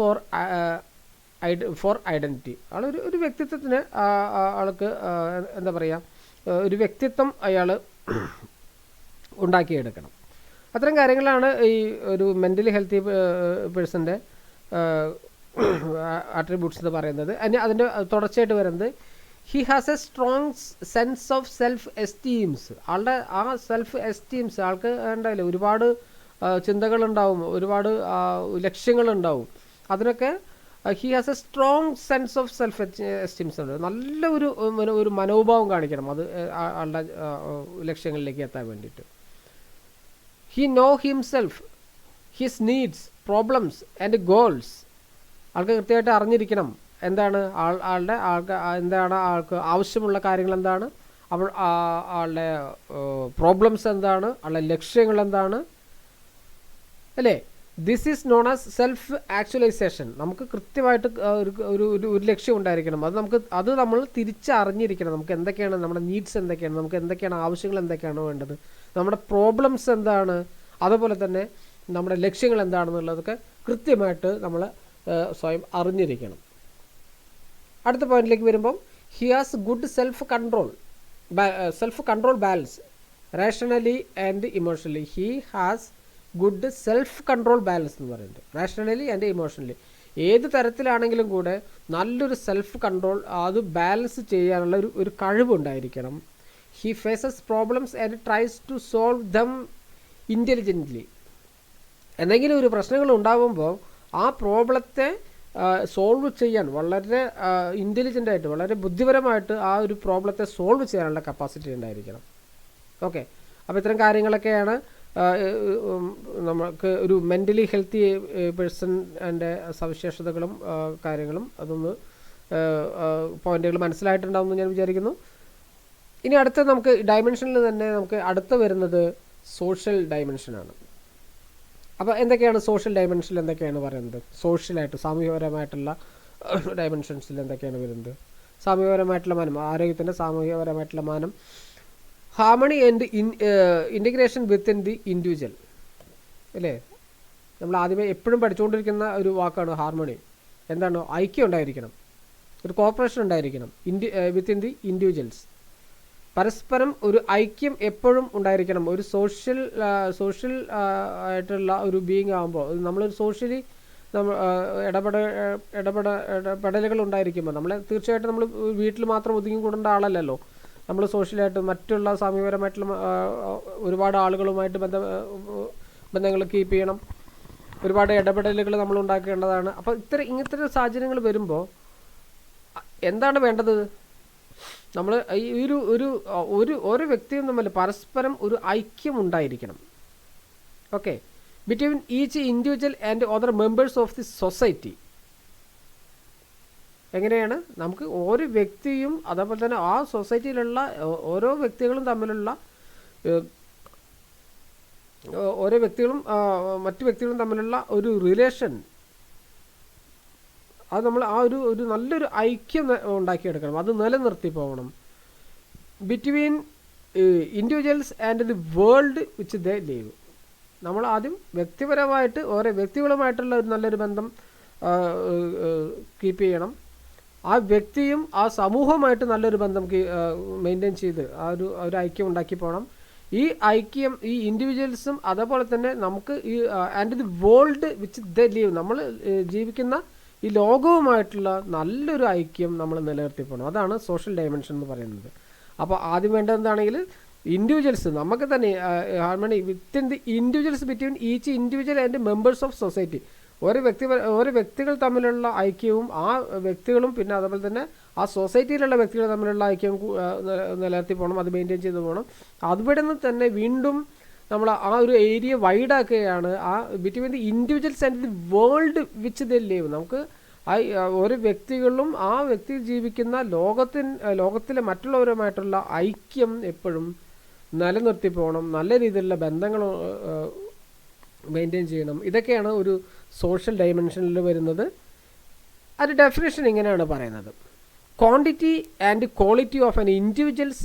ഫോർ ഐഡൻറ്റിറ്റി. ഒരു വ്യക്തിത്വത്തിന് ആൾക്ക് എന്താ പറയുക, ഒരു വ്യക്തിത്വം അയാൾ ഉണ്ടാക്കിയെടുക്കണം. അത്തരം കാര്യങ്ങളാണ് ഈ ഒരു മെൻ്റലി ഹെൽത്തി പേഴ്സൻ്റെ ആട്രിബ്യൂട്ട്സ് എന്ന് പറയുന്നത്. അതിൻ്റെ തുടർച്ചയായിട്ട് വരുന്നത് he has a strong sense of self esteems. ആളുടെ ആ സെൽഫ് എസ്റ്റീംസ്, ആൾക്ക് ഉണ്ടാവില്ല, ഒരുപാട് ചിന്തകളുണ്ടാവും, ഒരുപാട് ലക്ഷ്യങ്ങളുണ്ടാവും. അതിനൊക്കെ he has a strong sense of self esteems ഉണ്ട്. നല്ല ഒരു മനോഭാവം കാണിക്കണം അത് ആളുടെ ലക്ഷ്യങ്ങളിലേക്ക് എത്താൻ വേണ്ടിയിട്ട്. He know himself, his needs, problems and goals. ആൾക്ക് കൃത്യമായിട്ട് അറിഞ്ഞിരിക്കണം എന്താണ് എന്താണ് ആൾക്ക് ആവശ്യമുള്ള കാര്യങ്ങൾ, എന്താണ് ആളുടെ പ്രോബ്ലംസ്, എന്താണ് ആളുടെ ലക്ഷ്യങ്ങൾ, എന്താണ് അല്ലേ. This is known as self actualisation. നമുക്ക് കൃത്യമായിട്ട് ഒരു ലക്ഷ്യം ഉണ്ടായിരിക്കണം. അത് നമ്മൾ തിരിച്ചറിഞ്ഞിരിക്കണം. നമുക്ക് എന്തൊക്കെയാണ് നമ്മുടെ നീഡ്സ്, എന്തൊക്കെയാണ് നമുക്ക് എന്തൊക്കെയാണ് ആവശ്യങ്ങൾ, എന്തൊക്കെയാണ് വേണ്ടത്, നമ്മുടെ പ്രോബ്ലംസ് എന്താണ്, അതുപോലെ തന്നെ നമ്മുടെ ലക്ഷ്യങ്ങൾ എന്താണെന്നുള്ളതൊക്കെ കൃത്യമായിട്ട് നമ്മൾ സ്വയം അറിഞ്ഞിരിക്കണം. അടുത്ത പോയിന്റിലേക്ക് വരുമ്പം he has good self control balance rationally and emotionally. He has good self control balance എന്ന് പറയുന്നത് റേഷണലി ആൻഡ് ഇമോഷണലി. ഏത് തരത്തിലാണെങ്കിലും കൂടെ നല്ലൊരു സെൽഫ് കൺട്രോൾ, അത് ബാലൻസ് ചെയ്യാനുള്ള ഒരു കഴിവുണ്ടായിരിക്കണം. He faces problems and tries to solve them intelligently. എന്തെങ്കിലും ഒരു പ്രശ്നങ്ങൾ ഉണ്ടാകുമ്പോൾ ആ പ്രോബ്ലത്തെ സോൾവ് ചെയ്യാൻ വളരെ ഇൻ്റലിജൻ്റായിട്ട്, വളരെ ബുദ്ധിപരമായിട്ട് ആ ഒരു പ്രോബ്ലത്തെ സോൾവ് ചെയ്യാനുള്ള കപ്പാസിറ്റി ഉണ്ടായിരിക്കണം. ഓക്കെ, അപ്പോൾ ഇത്തരം കാര്യങ്ങളൊക്കെയാണ് നമുക്ക് ഒരു മെൻ്റലി ഹെൽത്തി പേഴ്സൻ്റെ സവിശേഷതകളും കാര്യങ്ങളും. അതൊന്ന് പോയിന്റുകൾ മനസ്സിലായിട്ടുണ്ടാവുമെന്ന് ഞാൻ വിചാരിക്കുന്നു. ഇനി അടുത്ത നമുക്ക് ഡയമെൻഷനിൽ തന്നെ നമുക്ക് അടുത്ത വരുന്നത് സോഷ്യൽ ഡയമെൻഷനാണ്. അപ്പോൾ എന്തൊക്കെയാണ് സോഷ്യൽ ഡയമെൻഷനിൽ എന്തൊക്കെയാണ് പറയുന്നത്? സോഷ്യലായിട്ട് സാമൂഹികപരമായിട്ടുള്ള ഡയമെൻഷൻസിൽ എന്തൊക്കെയാണ് വരുന്നത്? സാമൂഹികപരമായിട്ടുള്ള മാനം, ആരോഗ്യത്തിൻ്റെ സാമൂഹികപരമായിട്ടുള്ള മാനം, harmony and integration within the individual, അല്ലേ? നമ്മൾ ആദ്യമേ എപ്പോഴും പഠിച്ചുകൊണ്ടിരിക്കുന്ന ഒരു വാക്കാണ് ഹാർമണി. എന്താണ്? ഐക്യം ഉണ്ടായിരിക്കണം, ഒരു കോപ്പറേഷൻ ഉണ്ടായിരിക്കണം വിത്തിൻ ദി ഇൻഡിവിജ്വൽസ്. പരസ്പരം ഒരു ഐക്യം എപ്പോഴും ഉണ്ടായിരിക്കണം. ഒരു സോഷ്യൽ ആയിട്ടുള്ള ഒരു ബീയിങ് ആകുമ്പോൾ, നമ്മളൊരു സോഷ്യലി ഇടപെടലുകൾ ഉണ്ടായിരിക്കുമ്പോൾ നമ്മൾ തീർച്ചയായിട്ടും നമ്മൾ വീട്ടിൽ മാത്രം ഒതുങ്ങി കൂടേണ്ട ആളല്ലല്ലോ. നമ്മൾ സോഷ്യലായിട്ട് മറ്റുള്ള സാമൂഹികപരമായിട്ടുള്ള ഒരുപാട് ആളുകളുമായിട്ട് ബന്ധങ്ങൾ കീപ്പ് ചെയ്യണം, ഒരുപാട് ഇടപെടലുകൾ നമ്മൾ ഉണ്ടാക്കേണ്ടതാണ്. അപ്പോൾ ഇങ്ങനത്തെ സാഹചര്യങ്ങൾ വരുമ്പോൾ എന്താണ് വേണ്ടത്? നമ്മൾ ഈ ഓരോ വ്യക്തിയും തമ്മിൽ പരസ്പരം ഒരു ഐക്യം ഉണ്ടായിരിക്കണം. Okay, between each individual and other members of the society. എങ്ങനെയാണ്? നമുക്ക് ഓരോ വ്യക്തിയും അതേപോലെ തന്നെ ആ സൊസൈറ്റിയിലുള്ള ഓരോ വ്യക്തികളും തമ്മിലുള്ള മറ്റു വ്യക്തികളും തമ്മിലുള്ള ഒരു റിലേഷൻ, അത് നമ്മൾ ആ ഒരു നല്ലൊരു ഐക്യം ഉണ്ടാക്കിയെടുക്കണം, അത് നിലനിർത്തി പോകണം. Between individuals and the world which they leave. നമ്മൾ ആദ്യം വ്യക്തിപരമായിട്ട് ഓരോ വ്യക്തികളുമായിട്ടുള്ള ഒരു നല്ലൊരു ബന്ധം കീപ്പ് ചെയ്യണം. ആ വ്യക്തിയും ആ സമൂഹവുമായിട്ട് നല്ലൊരു ബന്ധം മെയിൻറ്റെയിൻ ചെയ്ത് ഒരു ഐക്യം ഉണ്ടാക്കി പോകണം. ഈ ഐക്യം ഈ ഇൻഡിവിജ്വൽസും അതേപോലെ തന്നെ നമുക്ക് ഈ and the world which they leave, നമ്മൾ ജീവിക്കുന്ന ഈ ലോകവുമായിട്ടുള്ള നല്ലൊരു ഐക്യം നമ്മൾ നിലനിർത്തി പോകണം. അതാണ് സോഷ്യൽ ഡയമെൻഷൻ എന്ന് പറയുന്നത്. അപ്പോൾ ആദ്യം വേണ്ടത് എന്താണെങ്കിൽ ഇൻഡിവിജ്വൽസ്, നമുക്ക് തന്നെ harmony within the individuals between each individual and members of society. ഓരോ വ്യക്തികൾ തമ്മിലുള്ള ഐക്യവും ആ വ്യക്തികളും പിന്നെ അതുപോലെ തന്നെ ആ സൊസൈറ്റിയിലുള്ള വ്യക്തികൾ തമ്മിലുള്ള ഐക്യവും നിലനിർത്തി പോകണം, അത് മെയിൻറ്റെയിൻ ചെയ്ത് പോകണം. അവിടെ നിന്ന് തന്നെ വീണ്ടും നമ്മൾ ആ ഒരു ഏരിയ വൈഡാക്കുകയാണ്. ആ between the individuals and the world which they leave. നമുക്ക് ഓരോ വ്യക്തികളും ആ വ്യക്തി ജീവിക്കുന്ന ലോകത്തിലെ മറ്റുള്ളവരുമായിട്ടുള്ള ഐക്യം എപ്പോഴും നിലനിർത്തി പോകണം, നല്ല രീതിയിലുള്ള ബന്ധങ്ങൾ മെയിൻറ്റെയിൻ ചെയ്യണം. ഇതൊക്കെയാണ് ഒരു സോഷ്യൽ ഡയമെൻഷനിൽ വരുന്നത്. അതിൻ്റെ ഡെഫിനേഷൻ ഇങ്ങനെയാണ് പറയുന്നത്: quantity and quality of an individuals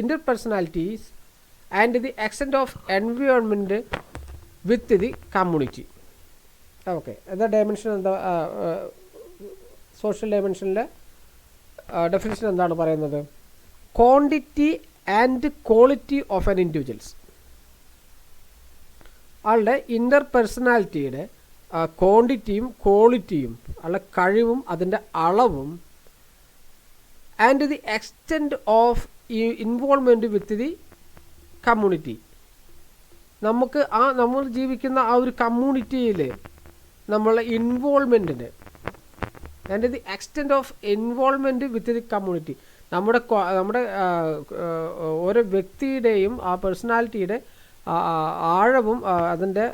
interpersonalities and the extent of environment with the community. Okay, എന്താ ഡയമെൻഷൻ? എന്താ സോഷ്യൽ ഡയമെൻഷനിലെ ഡെഫിനേഷൻ എന്താണ് പറയുന്നത്? Quantity and quality of an individuals. ആളുടെ ഇൻ്റർപേഴ്സണാലിറ്റിയുടെ ക്വാണ്ടിറ്റിയും ക്വാളിറ്റിയും, ആളുടെ കഴിവും അതിൻ്റെ അളവും and the extent of involvement with the community. നമുക്ക് നമ്മൾ ജീവിക്കുന്ന ആ ഒരു കമ്മ്യൂണിറ്റിയിൽ നമ്മളെ ഇൻവോൾവ്മെൻറ്റിന് and the extent of involvement with the community, നമ്മുടെ ഓരോ വ്യക്തിയുടെയും ആ പേഴ്സണാലിറ്റിയുടെ ആഴവും അതിൻ്റെ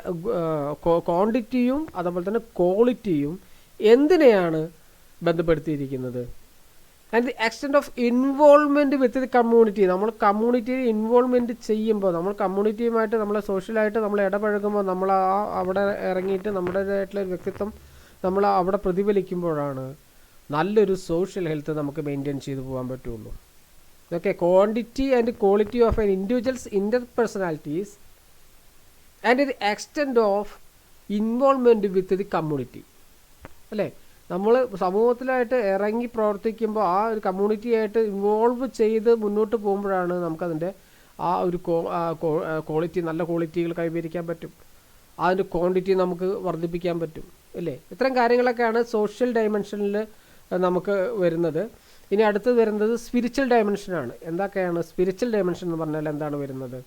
ക്വാണ്ടിറ്റിയും അതുപോലെ തന്നെ ക്വാളിറ്റിയും എന്തിനെയാണ് ബന്ധപ്പെടുത്തിയിരിക്കുന്നത്? And the extent of involvement with the community. നമ്മൾ കമ്മ്യൂണിറ്റിയിൽ ഇൻവോൾവ്മെൻറ്റ് ചെയ്യുമ്പോൾ, നമ്മൾ കമ്മ്യൂണിറ്റിയുമായിട്ട് നമ്മൾ സോഷ്യലായിട്ട് നമ്മൾ ഇടപഴകുമ്പോൾ, നമ്മൾ അവിടെ ഇറങ്ങിയിട്ട് നമ്മുടേതായിട്ടുള്ള ഒരു വ്യക്തിത്വം നമ്മൾ അവിടെ പ്രതിഫലിക്കുമ്പോഴാണ് നല്ലൊരു സോഷ്യൽ ഹെൽത്ത് നമുക്ക് മെയിൻറ്റെയിൻ ചെയ്തു പോകാൻ പറ്റുള്ളൂ. Okay, quantity and quality of an individuals interpersonalities and the extent of involvement with the community. അല്ലേ, നമ്മൾ സമൂഹത്തിലായിട്ട് ഇറങ്ങി പ്രവർത്തിക്കുമ്പോൾ ആ ഒരു കമ്മ്യൂണിറ്റിയായിട്ട് ഇൻവോൾവ് ചെയ്ത് മുന്നോട്ട് പോകുമ്പോഴാണ് നമുക്കതിൻ്റെ ആ ഒരു ക്വാളിറ്റി, നല്ല ക്വാളിറ്റികൾ കൈവരിക്കാൻ പറ്റും, അതിൻ്റെ ക്വാണ്ടിറ്റി നമുക്ക് വർദ്ധിപ്പിക്കാൻ പറ്റും. അല്ലേ, ഇത്തരം കാര്യങ്ങളൊക്കെയാണ് സോഷ്യൽ ഡയമെൻഷനിൽ നമുക്ക് വരുന്നത്. ഇനി അടുത്തത് വരുന്നത് സ്പിരിച്വൽ ഡയമെൻഷനാണ്. എന്തൊക്കെയാണ് സ്പിരിച്വൽ ഡയമെൻഷൻ എന്ന് പറഞ്ഞാൽ എന്താണ് വരുന്നത്?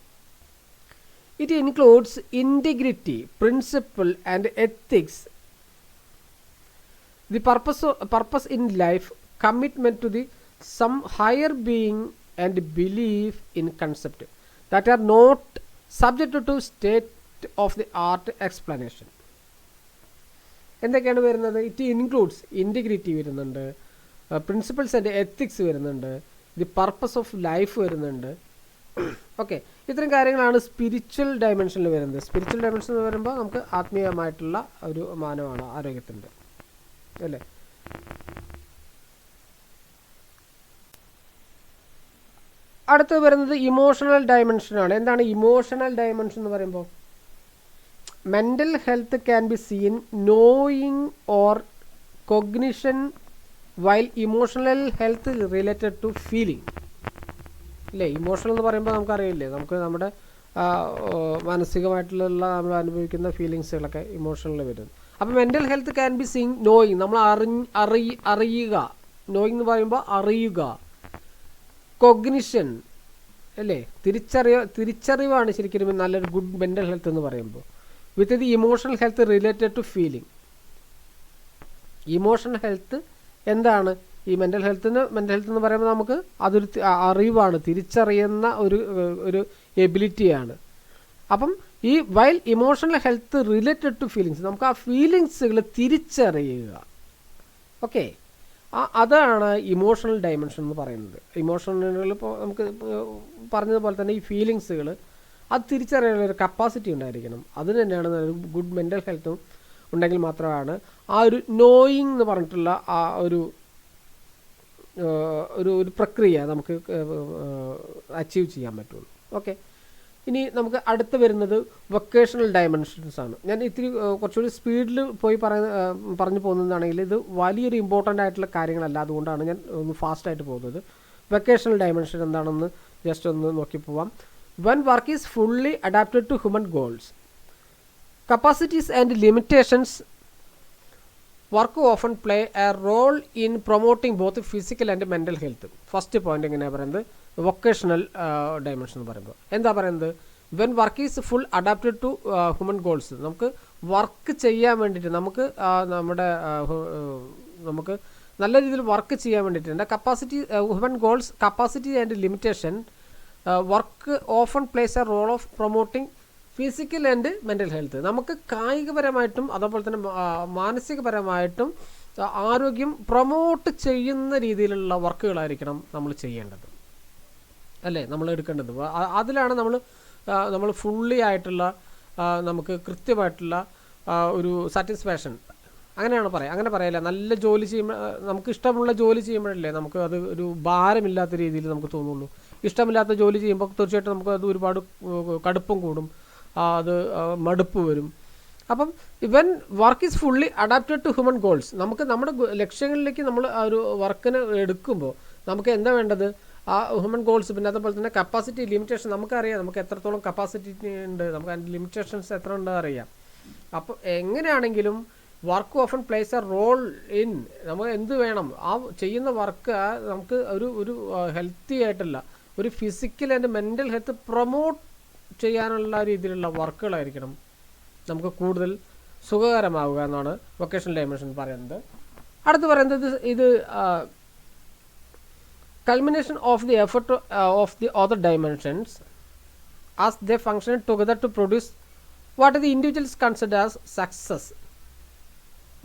It includes integrity, principle and ethics, the purpose in life, commitment to the some higher being and belief in concept that are not subject to state of the art explanation. എന്തൊക്കെയാണ് വരുന്നത്? It includes integrity വരുന്നുണ്ട്, principles and ethics വരുന്നുണ്ട്, the purpose of life വരുന്നുണ്ട്. Okay, ഇത്തരം കാര്യങ്ങളാണ് spiritual ഡയമെൻഷനിൽ വരുന്നത്. Spiritual dimension എന്ന് പറയുമ്പോൾ നമുക്ക് ആത്മീയമായിട്ടുള്ള ഒരു മാനമാണ് ആരോഗ്യത്തിൻ്റെ, അല്ലേ. അടുത്ത് വരുന്നത് ഇമോഷണൽ ഡയമെൻഷനാണ്. എന്താണ് ഇമോഷണൽ ഡയമെൻഷൻ എന്ന് പറയുമ്പോൾ? Mental health can be seen knowing or cognition, while emotional health related to feeling. അല്ലേ, ഇമോഷണൽ എന്ന് പറയുമ്പോൾ നമുക്കറിയില്ലേ, നമുക്ക് നമ്മുടെ മാനസികമായിട്ടുള്ള നമ്മൾ അനുഭവിക്കുന്ന ഫീലിങ്സുകളൊക്കെ ഇമോഷണൽ വരുന്നു. അപ്പോൾ mental health can be seen knowing, നമ്മൾ അറിയുക. നോയിങ് എന്ന് പറയുമ്പോൾ അറിയുക. കൊഗ്നിഷൻ, അല്ലേ, തിരിച്ചറിവാണ് ശരിക്കും നല്ലൊരു ഗുഡ് മെൻ്റൽ ഹെൽത്ത് എന്ന് പറയുമ്പോൾ. With the emotional health related to feeling. Emotional health എന്താണ്? ഈ മെൻ്റൽ ഹെൽത്ത് എന്ന് പറയുമ്പോൾ നമുക്ക് അതൊരു അറിവാണ്, തിരിച്ചറിയുന്ന ഒരു എബിലിറ്റിയാണ്. അപ്പം ഈ while emotional health related to feelings, നമുക്ക് ആ ഫീലിങ്സുകൾ തിരിച്ചറിയുക. ഓക്കെ, അതാണ് ഇമോഷണൽ ഡയമെൻഷൻ എന്ന് പറയുന്നത്. ഇമോഷണലുകൾ ഇപ്പോൾ നമുക്ക് പറഞ്ഞതുപോലെ തന്നെ ഈ ഫീലിങ്സുകൾ അത് തിരിച്ചറിയാനുള്ള ഒരു കപ്പാസിറ്റി ഉണ്ടായിരിക്കണം. അതിന് തന്നെയാണ് ഒരു ഗുഡ് മെൻ്റൽ ഹെൽത്തും ഉണ്ടെങ്കിൽ മാത്രമാണ് ആ ഒരു നോയിങ് എന്ന് പറഞ്ഞിട്ടുള്ള ആ ഒരു പ്രക്രിയ നമുക്ക് അച്ചീവ് ചെയ്യാൻ പറ്റുള്ളൂ. ഓക്കെ, ഇനി നമുക്ക് അടുത്ത് വരുന്നത് വൊക്കേഷണൽ ഡയമെൻഷൻസ് ആണ്. ഞാൻ ഇത്തിരി കുറച്ചുകൂടി സ്പീഡിൽ പോയി പറഞ്ഞു പോകുന്നതാണെങ്കിൽ ഇത് വലിയൊരു ഇമ്പോർട്ടൻ്റ് ആയിട്ടുള്ള കാര്യങ്ങളല്ല, അതുകൊണ്ടാണ് ഞാൻ ഒന്ന് ഫാസ്റ്റായിട്ട് പോകുന്നത്. വൊക്കേഷണൽ ഡയമെൻഷൻ എന്താണെന്ന് ജസ്റ്റ് ഒന്ന് നോക്കി പോവാം. When work is fully adapted to human goals, capacities and limitations, work often play a role in promoting both physical and mental health. First point എങ്ങനെയാണ് പറയുന്നത്? വൊക്കേഷണൽ ഡയമെൻഷൻ എന്ന് പറയുമ്പോൾ എന്താ പറയുന്നത്? When work is full adapted to human goals, നമുക്ക് work ചെയ്യാൻ വേണ്ടിയിട്ട് നമുക്ക് നല്ല രീതിയിൽ വർക്ക് ചെയ്യാൻ വേണ്ടിയിട്ടുണ്ട്. Capacity human goals, capacity and limitation, work often place a role of promoting physical and mental health. നമുക്ക് കായികപരമായിട്ടും അതുപോലെ തന്നെ മാനസികപരമായിട്ടും ആരോഗ്യം പ്രൊമോട്ട് ചെയ്യുന്ന രീതിയിലുള്ള വർക്കുകളായിരിക്കണം നമ്മൾ ചെയ്യേണ്ടത്, അല്ലേ, നമ്മൾ എടുക്കേണ്ടത്. അതിലാണ് നമ്മൾ ഫുള്ളി ആയിട്ടുള്ള നമുക്ക് കൃത്യമായിട്ടുള്ള ഒരു സാറ്റിസ്ഫാക്ഷൻ, അങ്ങനെയാണ് പറയുക. അങ്ങനെ പറയില്ല, നല്ല ജോലി ചെയ്യുമ്പോൾ നമുക്ക് ഇഷ്ടമുള്ള ജോലി ചെയ്യുമ്പോഴല്ലേ നമുക്ക് അത് ഒരു ഭാരമില്ലാത്ത രീതിയിൽ നമുക്ക് തോന്നുള്ളൂ. ഇഷ്ടമില്ലാത്ത ജോലി ചെയ്യുമ്പോൾ തീർച്ചയായിട്ടും നമുക്ക് അത് ഒരുപാട് കടുപ്പം കൂടും, അത് മടുപ്പ് വരും. അപ്പം ഇവൻ work is fully adapted to human goals, നമുക്ക് നമ്മുടെ ലക്ഷ്യങ്ങളിലേക്ക് നമ്മൾ ആ ഒരു വർക്കിന് എടുക്കുമ്പോൾ നമുക്ക് എന്താ വേണ്ടത്? ആ ഹ്യൂമൻ ഗോൾസ്, പിന്നെ അതുപോലെ തന്നെ കപ്പാസിറ്റി, ലിമിറ്റേഷൻ. നമുക്കറിയാം നമുക്ക് എത്രത്തോളം കപ്പാസിറ്റി ഉണ്ട്, നമുക്ക് അതിൻ്റെ ലിമിറ്റേഷൻസ് എത്ര ഉണ്ടെന്ന് അറിയാം. അപ്പോൾ എങ്ങനെയാണെങ്കിലും work often place a role in, നമ്മൾ എന്ത് വേണം ആ ചെയ്യുന്ന വർക്ക് നമുക്ക് ഒരു ഹെൽത്തി ആയിട്ടല്ല, ഒരു physical and mental health promote ചെയ്യാനുള്ള രീതിയിലുള്ള വർക്കുകളായിരിക്കണം നമുക്ക് കൂടുതൽ സുഖകരമാവുക എന്നാണ് വൊക്കേഷണൽ ഡയമെൻഷൻ പറയുന്നത്. അടുത്ത് പറയുന്നത് ഇത് culmination of the effort of the other dimensions as they function together to produce what the individuals consider as success.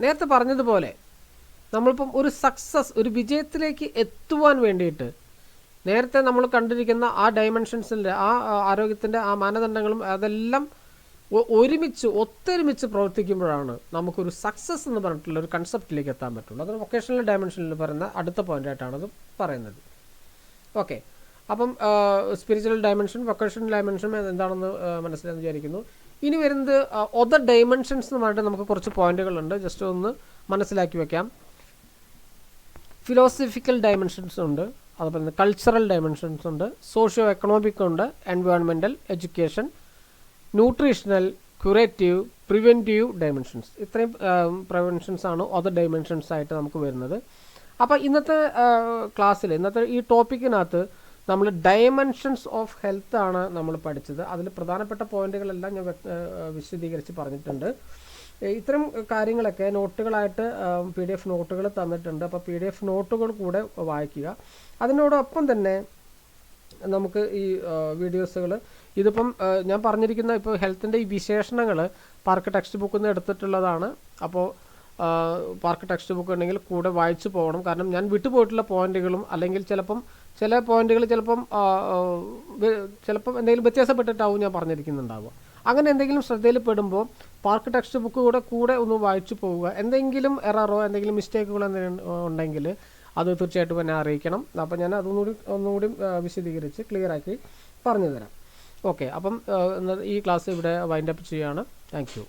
നേരത്തെ പറഞ്ഞതുപോലെ നമ്മളിപ്പം ഒരു സക്സസ്, ഒരു വിജയത്തിലേക്ക് എത്തുവാൻ വേണ്ടിയിട്ട് നേരത്തെ നമ്മൾ കണ്ടിരിക്കുന്ന ആ ഡയമെൻഷൻസിൻ്റെ ആ ആരോഗ്യത്തിൻ്റെ ആ മാനദണ്ഡങ്ങളും അതെല്ലാം ഒത്തൊരുമിച്ച് പ്രവർത്തിക്കുമ്പോഴാണ് നമുക്കൊരു സക്സസ് എന്ന് പറഞ്ഞിട്ടുള്ള ഒരു കൺസെപ്റ്റിലേക്ക് എത്താൻ പറ്റുള്ളൂ. അത് വൊക്കേഷണൽ ഡയമെൻഷനിൽ പറയുന്ന അടുത്ത പോയിൻ്റായിട്ടാണ് അത് പറയുന്നത്. ഓക്കെ, അപ്പം സ്പിരിച്വൽ ഡയമെൻഷൻ, വൊക്കേഷണൽ ഡയമെൻഷൻ എന്താണെന്ന് മനസ്സിലായെന്ന് വിചാരിക്കുന്നു. ഇനി വരുന്നത് അതർ ഡയമെൻഷൻസ് എന്ന് പറഞ്ഞിട്ട് നമുക്ക് കുറച്ച് പോയിന്റുകളുണ്ട്, ജസ്റ്റ് ഒന്ന് മനസ്സിലാക്കി വെക്കാം. ഫിലോസഫിക്കൽ ഡയമെൻഷൻസ് ഉണ്ട്, അതുപോലെ തന്നെ കൾച്ചറൽ ഡയമെൻഷൻസ് ഉണ്ട്, സോഷ്യോ എക്കണോമിക് ഉണ്ട്, environmental, education, nutritional, curative, preventive dimensions. ഇത്രയും പ്രിവെൻഷൻസ് ആണ് അതർ ഡയമെൻഷൻസ് ആയിട്ട് നമുക്ക് വരുന്നത്. അപ്പോൾ ഇന്നത്തെ ക്ലാസ്സിൽ, ഇന്നത്തെ ഈ ടോപ്പിക്കിനകത്ത് നമ്മൾ ഡയമെൻഷൻസ് ഓഫ് ഹെൽത്ത് ആണ് നമ്മൾ പഠിച്ചത്. അതിൽ പ്രധാനപ്പെട്ട പോയിന്റുകളെല്ലാം ഞാൻ വിശദീകരിച്ച് പറഞ്ഞിട്ടുണ്ട്. ഇത്തരം കാര്യങ്ങളൊക്കെ നോട്ടുകളായിട്ട് PDF നോട്ടുകൾ തന്നിട്ടുണ്ട്. അപ്പോൾ PDF നോട്ടുകൾ കൂടെ വായിക്കുക. അതിനോടൊപ്പം തന്നെ നമുക്ക് ഈ വീഡിയോസുകൾ, ഇതിപ്പം ഞാൻ പറഞ്ഞിരിക്കുന്ന ഇപ്പോൾ ഹെൽത്തിൻ്റെ ഈ വിശേഷണങ്ങൾ പാർക്ക് ടെക്സ്റ്റ് ബുക്കിൽ നിന്ന് എടുത്തിട്ടുള്ളതാണ്. അപ്പോൾ പാർക്ക് ടെക്സ്റ്റ് ബുക്ക് ഉണ്ടെങ്കിൽ കൂടെ വായിച്ചു പോകണം. കാരണം ഞാൻ വിട്ടുപോയിട്ടുള്ള പോയിന്റുകളും അല്ലെങ്കിൽ ചില പോയിന്റുകൾ ചിലപ്പം എന്തെങ്കിലും വ്യത്യാസപ്പെട്ടിട്ടാവും ഞാൻ പറഞ്ഞിരിക്കുന്നുണ്ടാവുക. അങ്ങനെ എന്തെങ്കിലും ശ്രദ്ധയിൽ പെടുമ്പോൾ പാർക്ക് ടെക്സ്റ്റ് ബുക്ക് കൂടെ ഒന്ന് വായിച്ചു പോവുക. എന്തെങ്കിലും എററോ എന്തെങ്കിലും മിസ്റ്റേക്കുകളോ എന്തെങ്കിലും ഉണ്ടെങ്കിൽ അത് തീർച്ചയായിട്ടും എന്നെ അറിയിക്കണം. അപ്പോൾ ഞാൻ ഒന്നുകൂടി വിശദീകരിച്ച് ക്ലിയറാക്കി പറഞ്ഞു തരാം. ഓക്കെ, അപ്പം ഈ ക്ലാസ് ഇവിടെ വൈൻഡപ്പ് ചെയ്യുകയാണ്. Thank you.